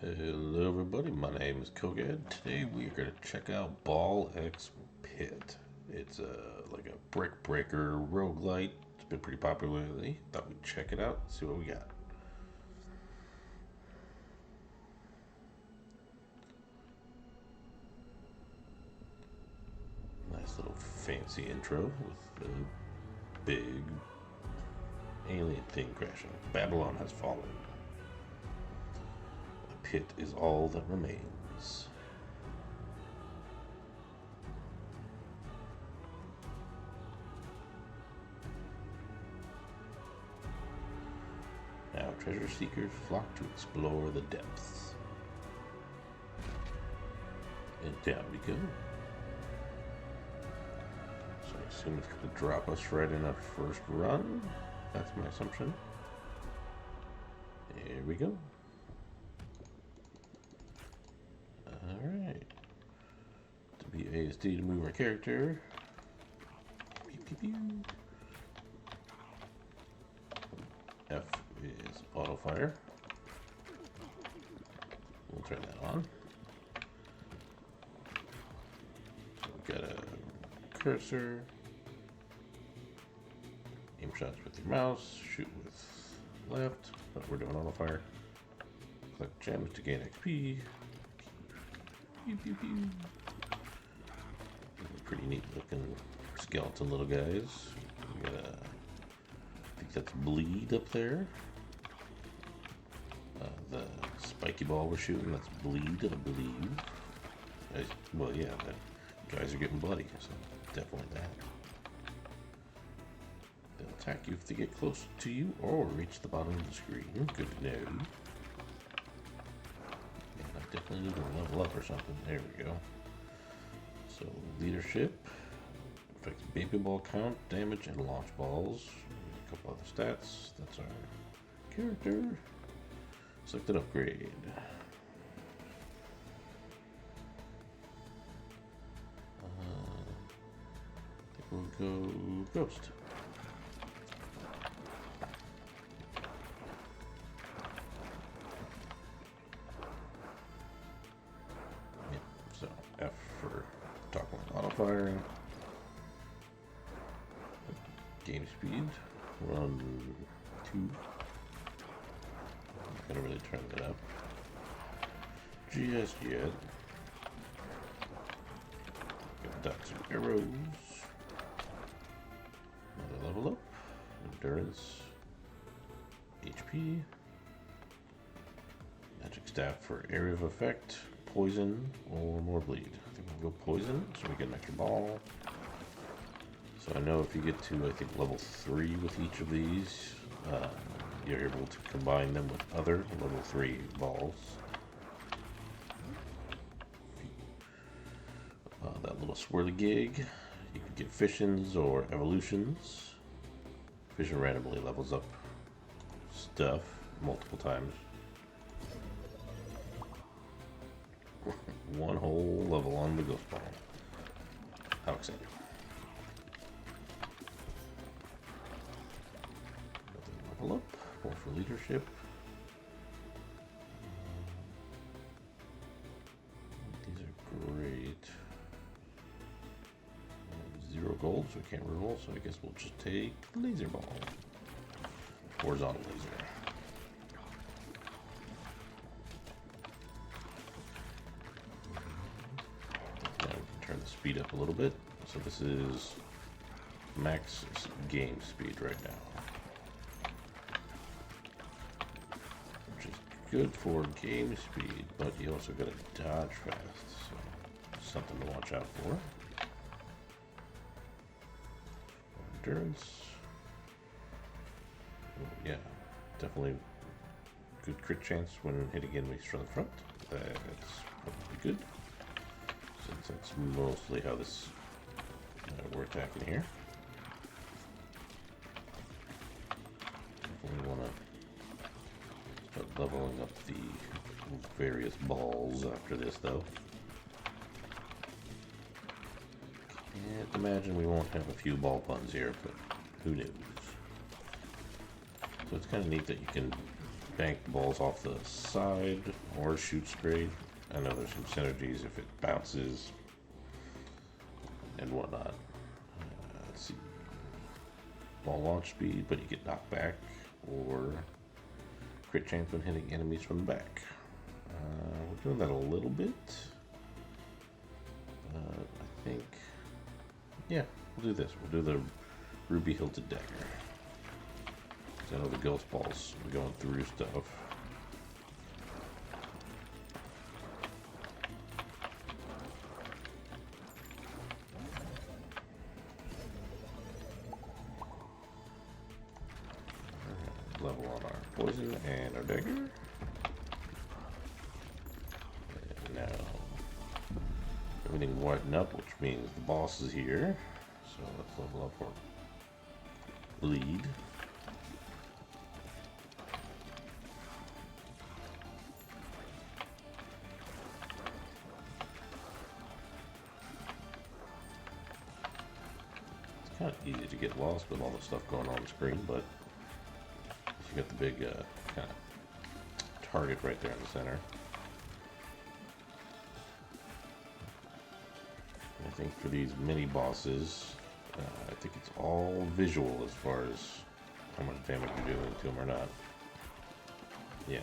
Hello everybody, my name is Kogad. Today we are going to check out BallXPit. It's like a brick breaker roguelite. It's been pretty popular lately. Thought we'd check it out, see what we got. Nice little fancy intro with a big alien thing crashing. Babylon has fallen. A pit is all that remains. Now treasure seekers flock to explore the depths. And down we go. So I assume it's going to drop us right in our first run. That's my assumption. Here we go. Alright. To be ASD to move our character. Pew, pew, pew. F is auto fire. We'll turn that on. So we got a cursor. Aim shots with your mouse. Shoot with left. But we're doing auto fire. Click gems to gain XP. Pew, pew, pew. Pretty neat looking skeleton little guys. We got a, I think that's bleed up there. The spiky ball we're shooting, that's bleed, I believe. Well, yeah, the guys are getting bloody, so definitely that. They'll attack you if they get close to you or reach the bottom of the screen. Good to know. And I definitely need to level up or something. There we go. So, leadership. Affects baby ball count, damage, and launch balls. A couple other stats. That's our character. Selected upgrade. I think we'll go ghost. Yeah, so F for toggling auto firing. Game speed. Run 2. Gonna really turn that up. Just yet. Got some arrows. Another level up. Endurance. HP. Magic staff for area of effect, poison, or more bleed. I think we'll go poison, so we get an extra ball. So I know if you get to, I think, level 3 with each of these, you're able to combine them with other level 3 balls. That little swirly gig, you can get fissions or evolutions. Fission randomly levels up stuff multiple times. One whole level on the ghost ball. How exciting. Level up. More for leadership. These are great. 0 gold, so we can't reroll, so I guess we'll just take the laser ball. Horizontal laser. Now we can turn the speed up a little bit. So this is max game speed right now. Good for game speed, but you also got to dodge fast, so something to watch out for. Endurance. Oh, yeah, definitely good crit chance when hitting enemies from the front. That's probably good, since that's mostly how this we're attacking here. Definitely want to start leveling up the various balls after this, though. Can't imagine we won't have a few ball puns here, but who knows. So it's kind of neat that you can bank the balls off the side or shoot straight. I know there's some synergies if it bounces and whatnot. Let's see. Ball launch speed, but you get knocked back, or crit chance when hitting enemies from the back. We're doing that a little bit. I think, yeah, we'll do this. We'll do the ruby hilted dagger. I know the ghost balls are going through stuff. Level on our poison and our dagger. And now everything whiten up, which means the boss is here. So let's level up for bleed. It's kind of easy to get lost with all the stuff going on the screen, but you got the big kind of target right there in the center. I think for these mini bosses, I think it's all visual as far as how much damage you're doing to them or not. Yeah.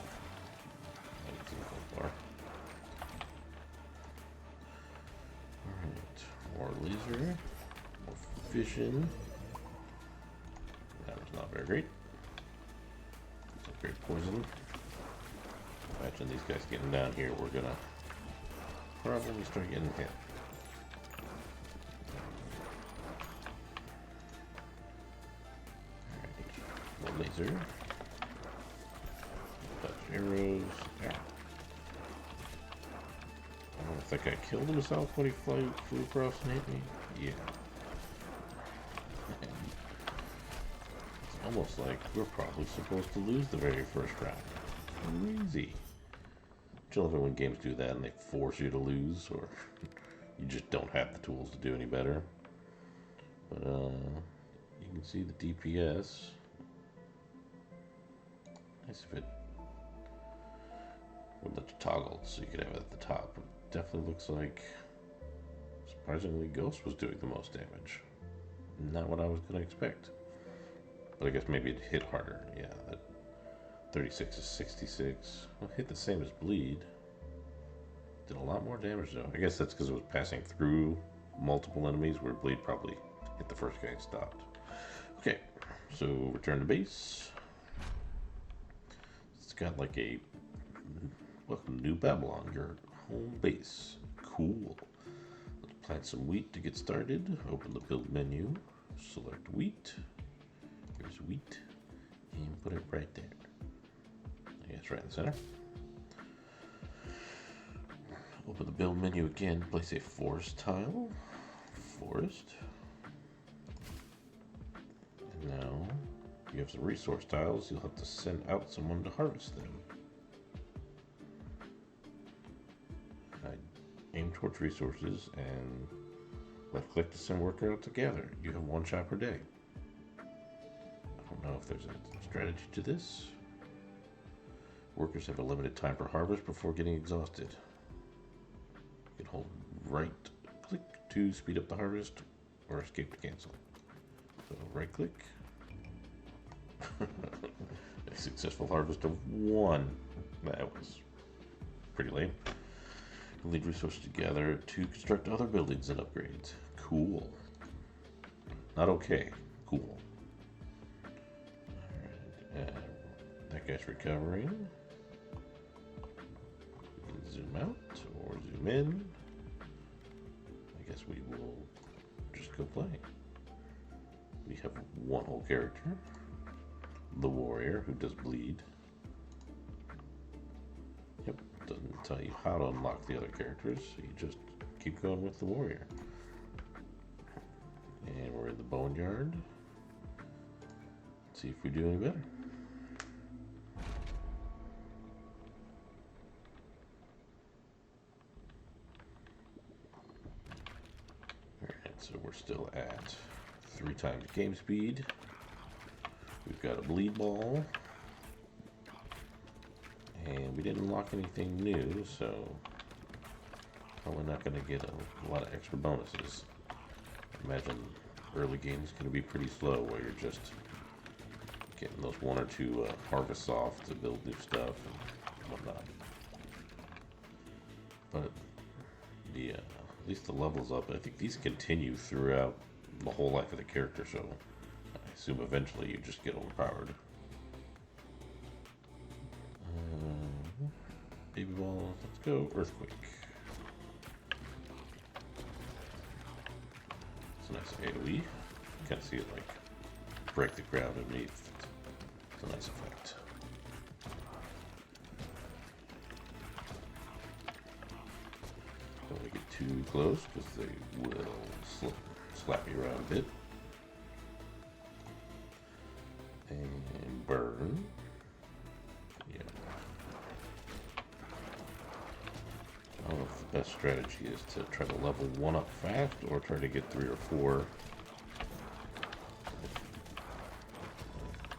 So far. Alright, more laser, more vision. That was not very great. Great poison. Imagine these guys getting down here. We're gonna probably start getting hit. Alright, more laser. Touch arrows. Ow. I don't think I killed himself when he flew across and hit me. Yeah. Almost like we're probably supposed to lose the very first round. Crazy. I love it when games do that and they force you to lose, or you just don't have the tools to do any better. But you can see the DPS. Nice if it would let you toggle so you could have it at the top. It definitely looks like, surprisingly, Ghost was doing the most damage. Not what I was going to expect. But I guess maybe it hit harder. Yeah, that 36 is 66. Well, hit the same as bleed. Did a lot more damage though. I guess that's because it was passing through multiple enemies, where bleed probably hit the first guy and stopped. Okay, so return to base. It's got like a welcome to New Babylon, your home base. Cool. Let's plant some wheat to get started. Open the build menu. Select wheat. There's wheat, and put it right there. I guess right in the center. Open the build menu again, place a forest tile. Forest. And now you have some resource tiles. You'll have to send out someone to harvest them. I aim towards resources and left click to send worker out to gather. You have one shot per day. I don't know if there's a strategy to this. Workers have a limited time for harvest before getting exhausted. You can hold right click to speed up the harvest, or escape to cancel. So right click. A successful harvest of 1. That was pretty lame. You lead resources together to construct other buildings and upgrades. Cool. Not okay. Cool. That guy's recovering. We can zoom out or zoom in. I guess we will just go play. We have one whole character, the warrior, who does bleed. Yep, doesn't tell you how to unlock the other characters, so you just keep going with the warrior. And we're in the boneyard. Let's see if we do any better. So we're still at 3 times game speed. We've got a bleed ball. And we didn't unlock anything new, so probably not going to get a lot of extra bonuses. Imagine early game's going to be pretty slow where you're just getting those one or two harvests off to build new stuff and whatnot. But the at least the levels up, I think these continue throughout the whole life of the character, so I assume eventually you just get overpowered. Baby ball, let's go. Earthquake. It's a nice AoE. You kind of see it like break the ground underneath. It's a nice effect. Don't want to get too close because they will slap you around a bit. And burn. Yeah. I don't know if the best strategy is to try to level one up fast or try to get 3 or 4.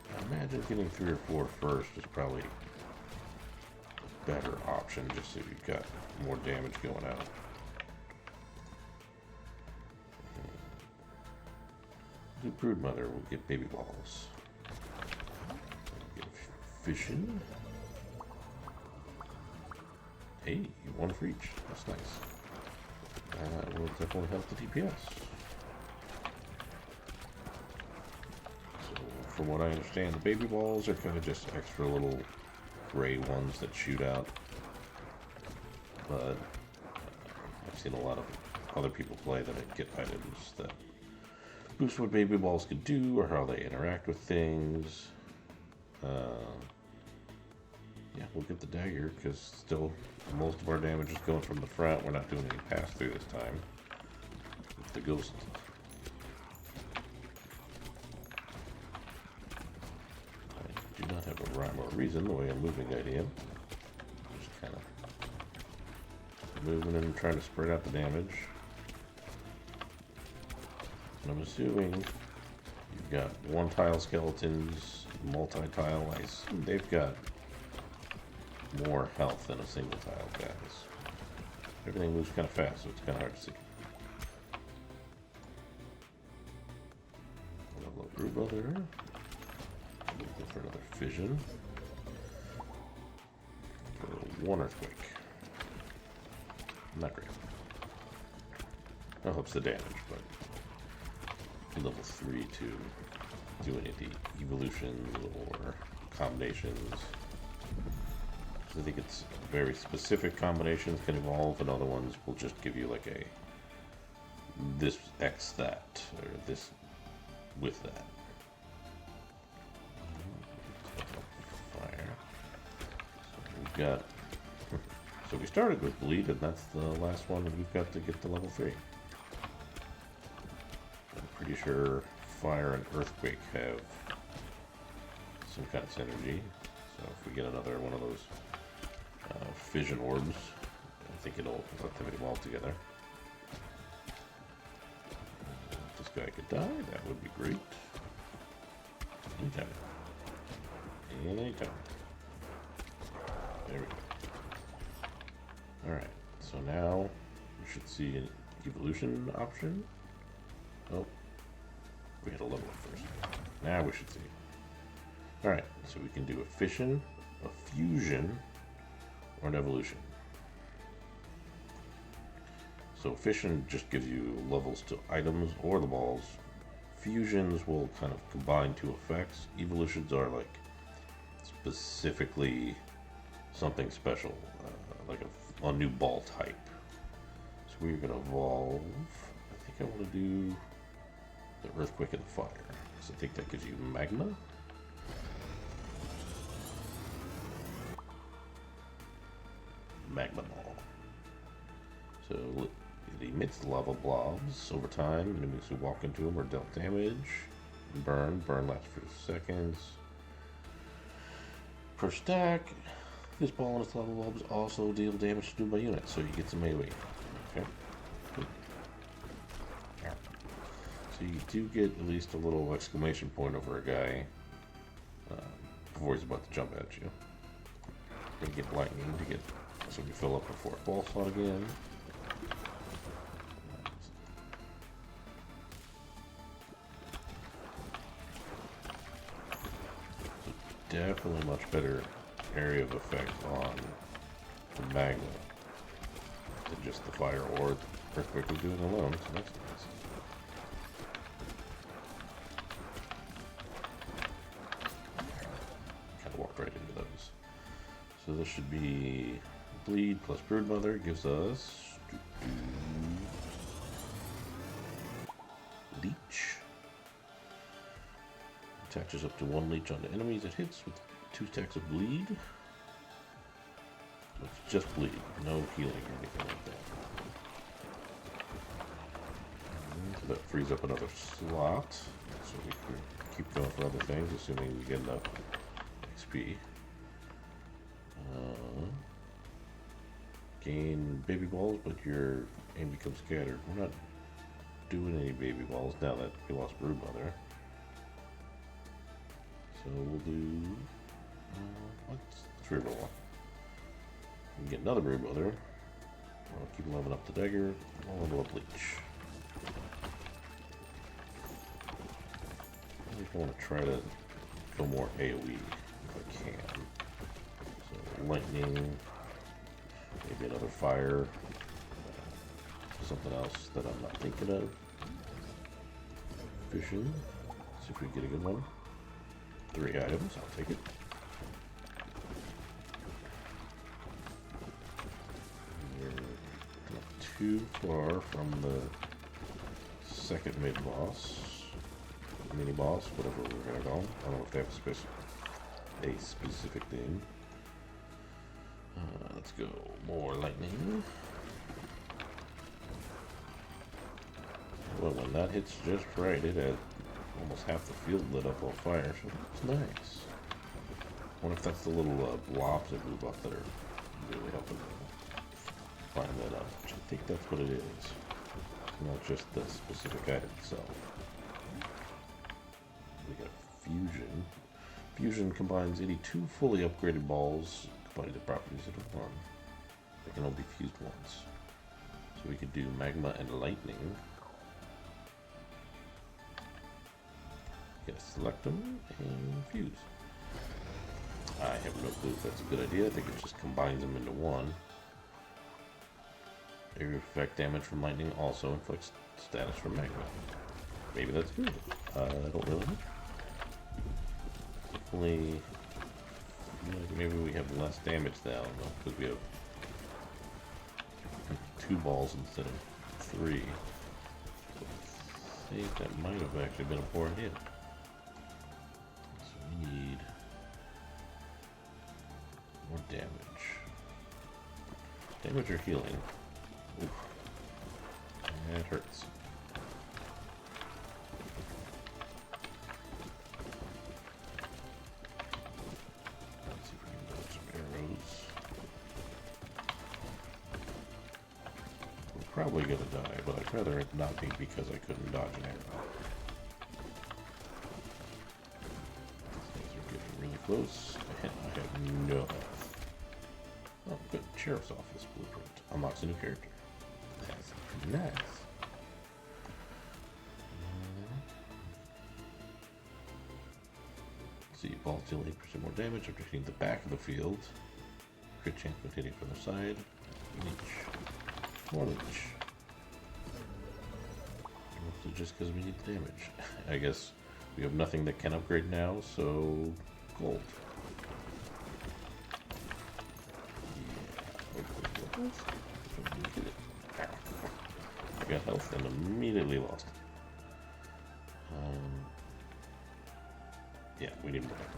I imagine getting 3 or 4 first is probably a better option just so you've got more damage going out. Do Broodmother, we'll get baby balls. Get fission. Hey, you one for each. That's nice. That will definitely help the DPS. So, from what I understand, the baby balls are kind of just extra little gray ones that shoot out. But I've seen a lot of other people play that get items that boost what baby balls can do or how they interact with things. Yeah, we'll get the dagger because still most of our damage is going from the front. We're not doing any pass through this time with the ghost. I do not have a rhyme or reason the way I'm moving idea. Just kind of moving and trying to spread out the damage. And I'm assuming you've got one tile skeletons, multi-tile. I assume they've got more health than a single tile guys. Everything moves kind of fast, so it's kind of hard to see. Level up Broodmother. We'll go for another fission. For 1 earthquake. Not great. That helps the damage, but level 3 to do any of the evolutions or combinations. I think it's very specific combinations can evolve, and other ones will just give you like a this X that, or this with that. Fire. So we've got. So we started with bleed, and that's the last one we've got to get to level 3. I'm pretty sure fire and earthquake have some kind of synergy. So if we get another one of those fission orbs, I think it'll let them evolve together. If this guy could die, that would be great. Anytime. Anytime. There we go. Alright, so now we should see an evolution option. Oh, we had to level up first. Now we should see. Alright, so we can do a fission, a fusion, or an evolution. So fission just gives you levels to items or the balls. Fusions will kind of combine 2 effects. Evolutions are like specifically something special, like a new ball type. So we're going to evolve. I think I want to do the earthquake and the fire. So I think that gives you magma. Magma ball. So it emits lava blobs over time. Enemies who walk into them are dealt damage. Burn lasts for seconds per stack. This ball and its lava blobs also deal damage to by units, so you get some melee. Okay. Good. So you do get at least a little exclamation point over a guy before he's about to jump at you. Gonna get lightning to get so we can fill up our fourth ball slot again. So definitely much better area of effect on the magma than just the fire or earthquake was doing alone. So that's nice. Kind of walked right into those. So this should be bleed plus broodmother gives us leech. Attaches up to 1 leech onto enemies it hits with 2 stacks of bleed. So it's just bleed, no healing or anything like that. So that frees up another slot, so we can keep going for other things, assuming we get enough XP. Gain baby balls, but your aim becomes scattered. We're not doing any baby balls now that we lost broodmother. So we'll do what's free roll. We can get another broodmother. I'll keep leveling up the dagger. I'll level up leech. I think I want to try to go more AoE if I can. So lightning, maybe another fire, something else that I'm not thinking of. Vision. See if we can get a good one. 3 items, I'll take it. We're not too far from the second mid-boss. Mini-boss, whatever we're gonna call them. I don't know if they have a specific name. Let's go. More lightning. Well, when that hits just right, it had almost half the field lit up on fire, so it's nice. I wonder if that's the little blobs that move up that are really helping fire that up, which I think that's what it is. It's not just the specific item itself. We got fusion. Fusion combines 82 fully upgraded balls, combining the properties of one. They can only be fused once. So we could do magma and lightning. You gotta select them and fuse. I have no clue if that's a good idea. I think it just combines them into one. Area effect damage from lightning also inflicts status from magma. Maybe that's good. I don't really know. Definitely, maybe we have less damage now because we have 2 balls instead of 3. So I think that might have actually been a poor idea. So we need more damage. Damage or healing? Oof. That hurts. Let's see if we can dodge some arrows. We're probably gonna die, but I'd rather it not be because I couldn't dodge an arrow. These guys are getting really close, and I have no health. Oh, good. Sheriff's Office blueprint. Unlocks a new character. That's nice. See, balls deal 8% more damage after hitting the back of the field. Crit chance when hitting from the side. Leech. More leech. Mostly just because we need the damage. I guess we have nothing that can upgrade now, so gold. Yeah. I got health and immediately lost. Yeah, we need more damage.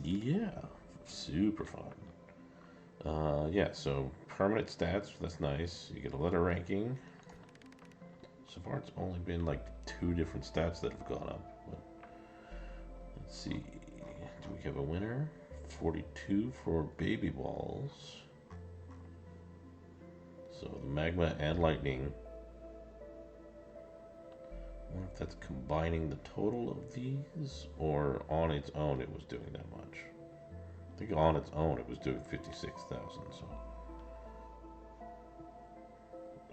Yeah, super fun. Yeah, so permanent stats, that's nice. You get a letter ranking. So far it's only been like 2 different stats that have gone up. But let's see, do we have a winner? 42 for baby balls. So the magma and lightning wonder if that's combining the total of these, or on its own it was doing that much. I think on its own it was doing 56,000, so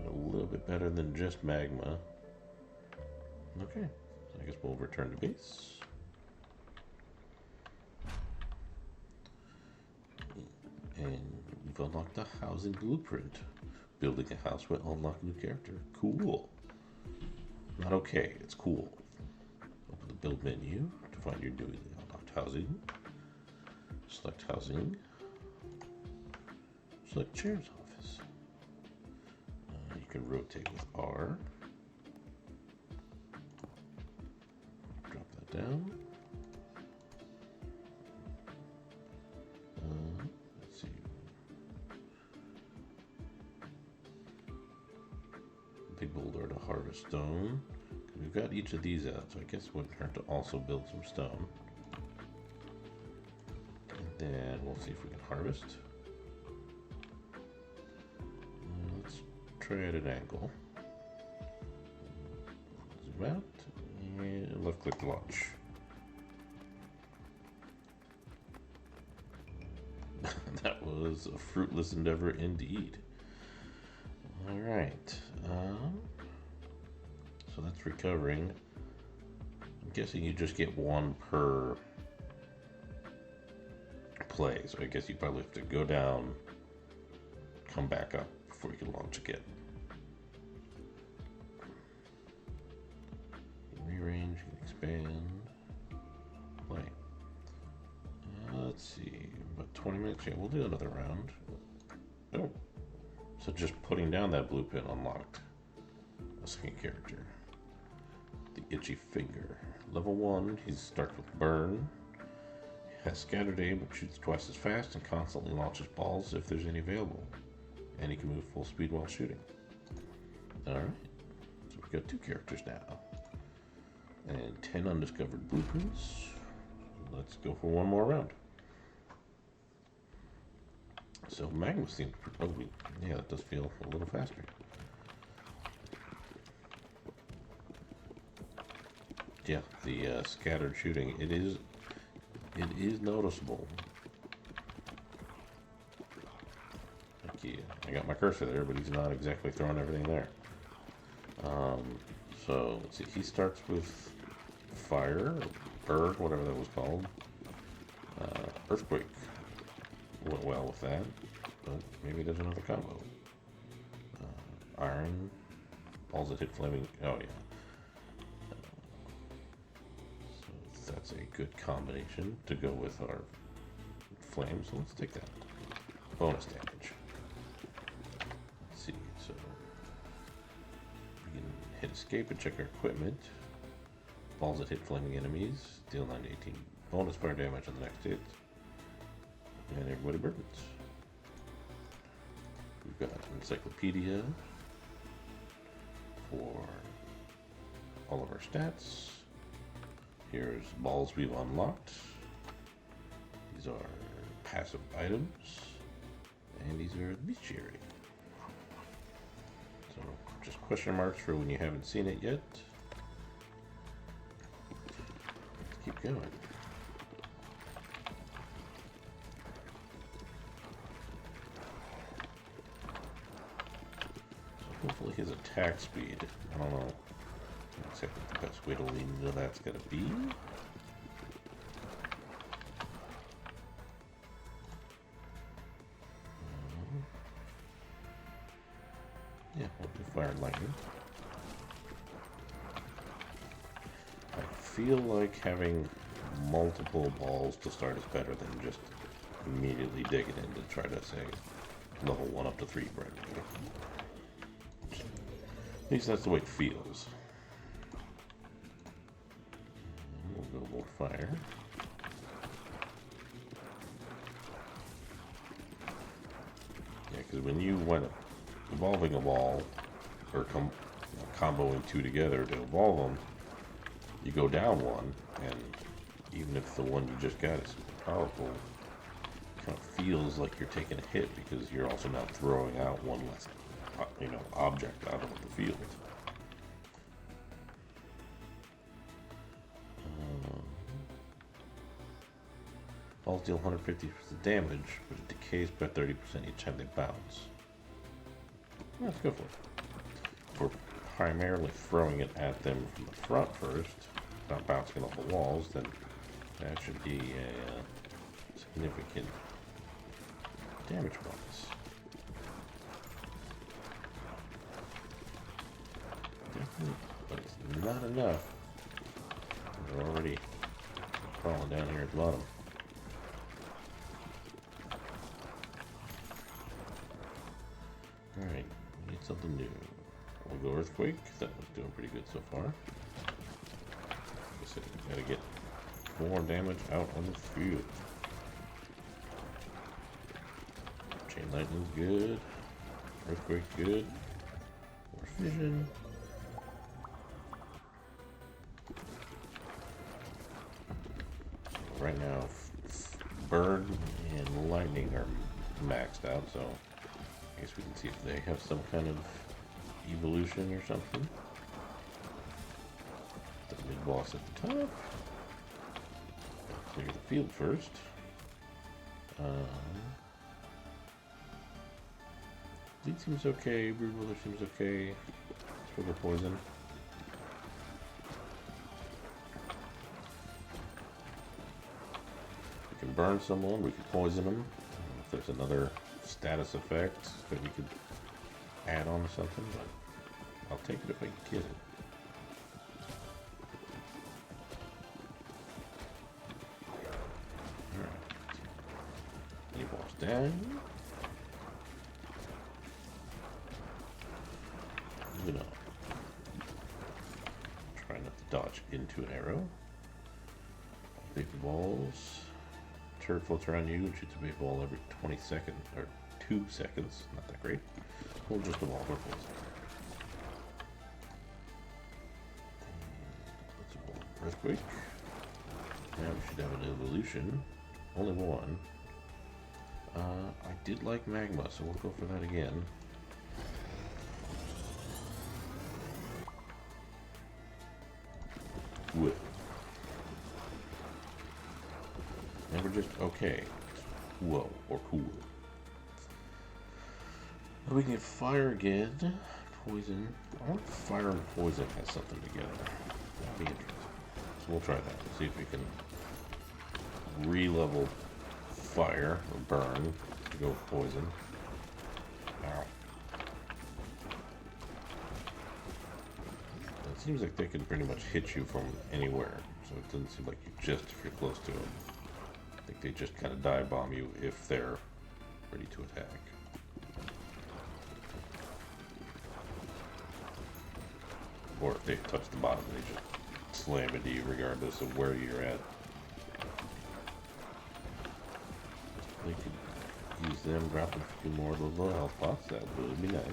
a little bit better than just magma. Okay, so I guess we'll return to base. And we've unlocked the housing blueprint. Building a house will unlock a new character. Cool. Not okay, it's cool. Open the build menu to find your newly unlocked housing. Select housing. Select chair's office. You can rotate with R. Drop that down. Let's see. Big boulder to harvest stone. We've got each of these out, so I guess it wouldn't hurt to also build some stone. And then we'll see if we can harvest. Let's try at an angle. Zoom out and left click to launch. That was a fruitless endeavor indeed. Alright. So that's recovering. I'm guessing you just get one per play, so I guess you probably have to go down, come back up before you can launch again. Rearrange, you can expand, play. Let's see, about 20 minutes. Yeah, we'll do another round. Oh, so just putting down that blueprint unlocked a second character. The Itchy Finger. Level 1, he starts with Burn. Has Scattered Aim, but shoots twice as fast and constantly launches balls if there's any available. And he can move full speed while shooting. Alright, so we've got 2 characters now. And 10 undiscovered blueprints. Let's go for one more round. So magma seems, oh, yeah, that does feel a little faster. Yeah, the scattered shooting, it is noticeable. Thank you. I got my cursor there, but he's not exactly throwing everything there. So let's see, he starts with fire, bird, whatever that was called. Earthquake went well with that, but maybe there's another combo. Iron, balls that hit flaming, oh yeah. So that's a good combination to go with our flames, so let's take that. Bonus damage. Let's see, so we can hit escape and check our equipment. Balls that hit flaming enemies, deal 9 to 18 bonus fire damage on the next hit. And everybody burns. We've got an encyclopedia for all of our stats. Here's balls we've unlocked. These are passive items. And these are bestiary. So just question marks for when you haven't seen it yet. Let's keep going. Hopefully his attack speed, I don't know exactly the best way to lead into that's going to be. Yeah, we'll do fire and lightning. I feel like having multiple balls to start is better than just immediately digging in to try to say level 1 up to 3 right away. At least that's the way it feels. We'll go more fire. Yeah, because when you wind up evolving a ball, or comboing 2 together to evolve them, you go down 1, and even if the one you just got is powerful, it kind of feels like you're taking a hit because you're also now throwing out one less object out of the field. Balls deal 150% damage, but it decays by 30% each time they bounce. Let's go for it. If we're primarily throwing it at them from the front first, not bouncing off the walls, then that should be a significant damage bonus. Definitely, but it's not enough. We're already crawling down here at the bottom. Alright, we need something new. We'll go Earthquake. That was doing pretty good so far. Like I said, we gotta get more damage out on the field. Chain Lightning's good. Earthquake good. More Fission. Right now, Burn and Lightning are maxed out, so I guess we can see if they have some kind of evolution or something. The mid boss at the top. Clear the field first. Lead seems okay. Brew Ruler seems okay. Trigger Poison. We can burn someone. We can poison them. If there's another status effect that we could add on to something, but I'll take it if I can get it. Alright. He walks down. Moving on. Try not to dodge into an arrow. Big balls. Turret floats around you and shoots a big ball every 20 seconds, or 2 seconds. Not that great. We'll just evolve our poison. Let's evolve Earthquake. Now we should have an evolution. Only one. I did like Magma, so we'll go for that again. Wood. Never just okay. Whoa, or cool. We can get fire again. Poison. I wonder if fire and poison has something together. That'd be interesting. So we'll try that. See if we can re-level fire or burn to go with poison. Ow. It seems like they can pretty much hit you from anywhere. So it doesn't seem like you just if you're close to them. I think they just kind of dive bomb you if they're ready to attack. Or if they touch the bottom, they just slam into you regardless of where you're at. They could use them, drop a few more of those low health pots. That would be nice.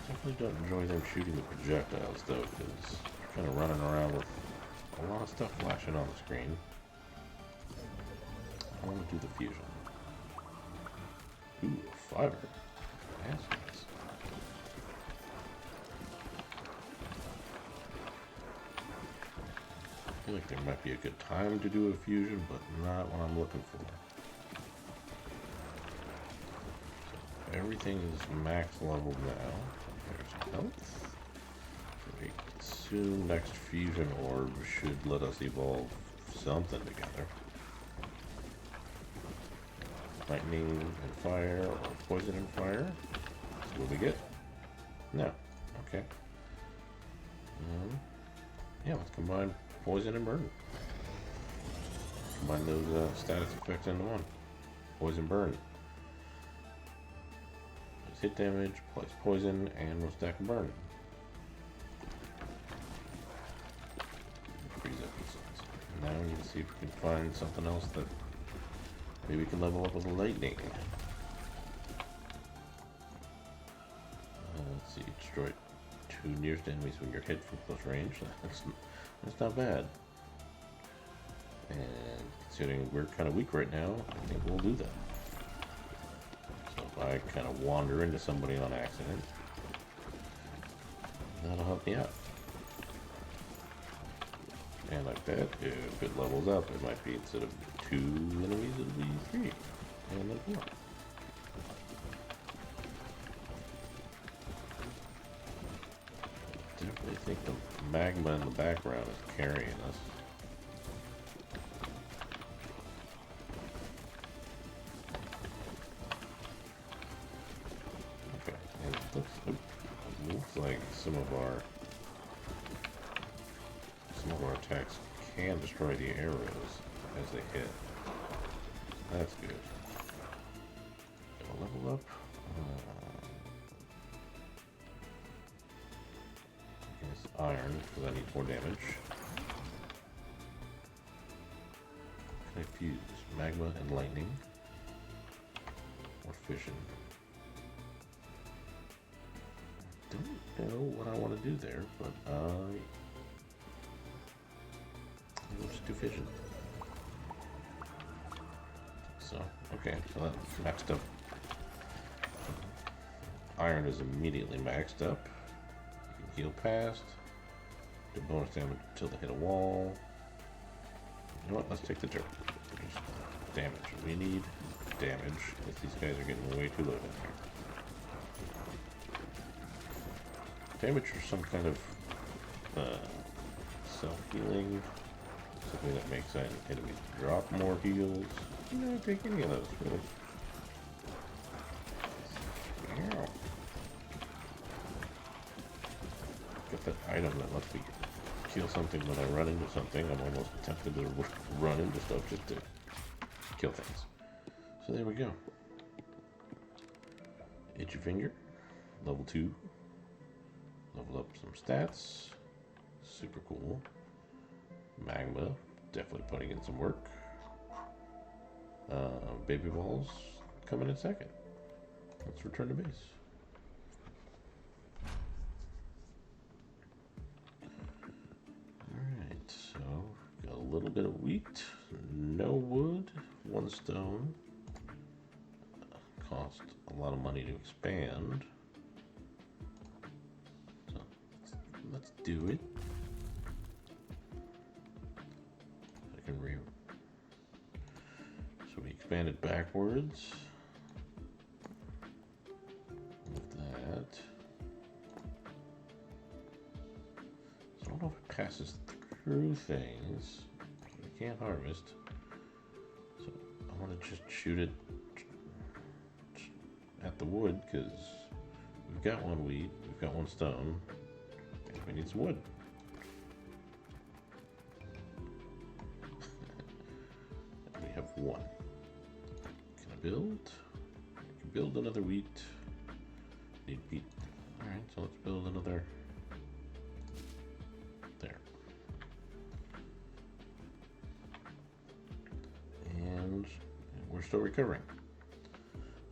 Definitely don't enjoy them shooting the projectiles though, because you're kind of running around with a lot of stuff flashing on the screen. I want to do the fusion. Ooh, a fiber. That's nice. I feel like there might be a good time to do a fusion, but not what I'm looking for. So everything is max level now. There's health. So we assume next fusion orb should let us evolve something together. Lightning and fire, or poison and fire. That's what we get. No. Okay. Yeah, let's combine poison and burn. Combine those status effects into one. Poison, burn. There's hit damage, plus poison, and we'll stack and burn. Freeze up these ones. Now we need to see if we can find something else that maybe we can level up with lightning. Let's see, destroy 2 nearest enemies when you're hit from close range. That's not bad. And considering we're kind of weak right now, I think we'll do that. So if I kind of wander into somebody on accident, that'll help me out. And I bet if it levels up, it might be instead of 2 enemies, it'll be 3. And then 4. Definitely think the magma in the background is carrying us. Okay, and it looks like some of our attacks can destroy the arrows as they hit. That's good. Gonna level up. I guess iron, because I need more damage. Can I fuse magma and lightning? Or fission? I don't know what I want to do there, but we'll just do fission. So, okay, so that's maxed up. Iron is immediately maxed up. You can heal past. Do bonus damage until they hit a wall. You know what? Let's take the dirt. Just damage. We need damage because these guys are getting way too low down here. Damage or some kind of self-healing. Something that makes enemies drop more heals. You know, take any of those, really. Ow. Get that item that lets me kill something when I run into something. I'm almost tempted to run into stuff just to kill things. So there we go. Itchy finger, level 2. Level up some stats. Super cool. Magma, definitely putting in some work. Baby balls coming in second. Let's return to base. Alright, so got a little bit of wheat, no wood, 1 stone. Cost a lot of money to expand. So let's do it. I can so we expanded backwards. With that. So I don't know if it passes through things. We can't harvest. So I want to just shoot it at the wood because we've got 1 wheat, we've got 1 stone. I think we need some wood. And we have 1. Can I build? I can build another wheat. Need wheat. Alright, so let's build another. There. And we're still recovering.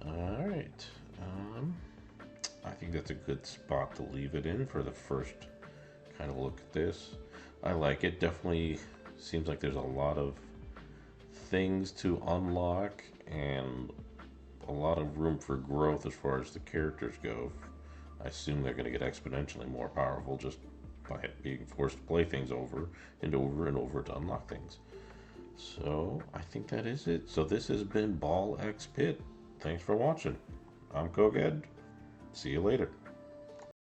Alright. I think that's a good spot to leave it in for the first kind of look at this. I like it. Definitely seems like there's a lot of things to unlock and a lot of room for growth as far as the characters go. I assume they're going to get exponentially more powerful just by being forced to play things over and over and over to unlock things. So I think that is it. So this has been BallXPit. Thanks for watching. I'm Koged. See you later.